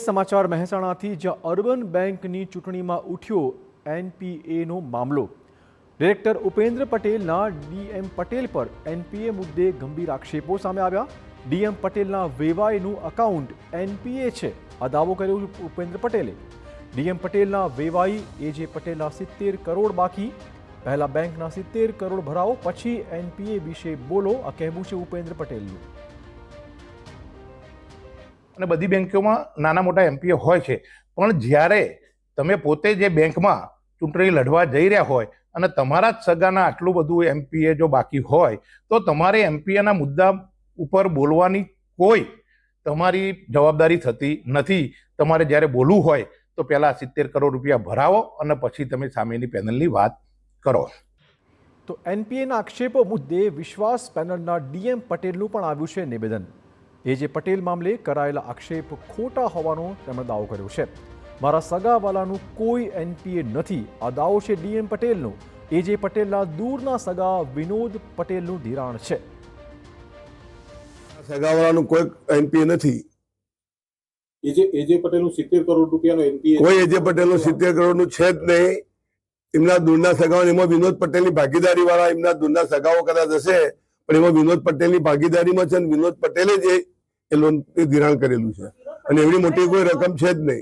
સમાચાર મહેસાણાથી, જ્યાં અર્બન બેંકની ચૂંટણીમાં ઉઠ્યો એનપીએનો મામલો। ડિરેક્ટર ઉપેન્દ્ર પટેલના ડીએમ પટેલ પર એનપીએ મુદ્દે ગંભીર આક્ષેપો સામે આવ્યા। ડીએમ પટેલના વેવાઈનું અકાઉન્ટ એનપીએ છે, આ દાવો કર્યો ઉપેન્દ્ર પટેલે। ડીએમ પટેલના વેવાઈ એજે પટેલના 70 કરોડ બાકી, પહેલા બેંકના 70 કરોડ ભરાવો, પછી એનપીએ વિશે બોલો, આ કહેવું છે ઉપેન્દ્ર પટેલનું। અને બધી બેંકોમાં નાના મોટા એમપીએ હોય છે, પણ જ્યારે તમે પોતે જે બેંકમાં ચૂંટણી લડવા જઈ રહ્યા હોય અને તમારા જ સગાના આટલું બધું એમપીએ જો બાકી હોય તો તમારે એમપીએના મુદ્દા ઉપર બોલવાની કોઈ તમારી જવાબદારી થતી નથી। તમારે જ્યારે બોલવું હોય તો પહેલા 70 કરોડ રૂપિયા ભરાવો અને પછી તમે સામેની પેનલની વાત કરો। તો એનપીએના આક્ષેપો મુદ્દે વિશ્વાસ પેનલના ડીએમ પટેલનું પણ આવ્યું છે નિવેદન। એજે પટેલ મામલે કરાયેલા આક્ષેપ ખોટા હોવાનો તેમણે દાવો કર્યો છે। મારા સગાવાલાનું કોઈ એનપીએ નથી, આ દાવો છે ડીએમ પટેલનો। એજે પટેલના દૂરના સગા વિનોદ પટેલનું ધિરાણ છે। સગાવાલાનું કોઈ એનપીએ નથી। એજે પટેલનું 70 કરોડ રૂપિયાનો એનપીએ કોઈ એજે પટેલનું 70 કરોડનું છે જ નહીં। એમના દૂરના સગાઓ, એમાં વિનોદ પટેલની ભાગીદારી વાળા એમના દૂરના સગાઓ કદાચ હશે, પણ એમાં વિનોદ પટેલની ભાગીદારીમાં છે અને વિનોદ પટેલે જ એ લોન ધિરાણ કરેલું છે અને એવડી મોટી કોઈ રકમ છે જ નહીં।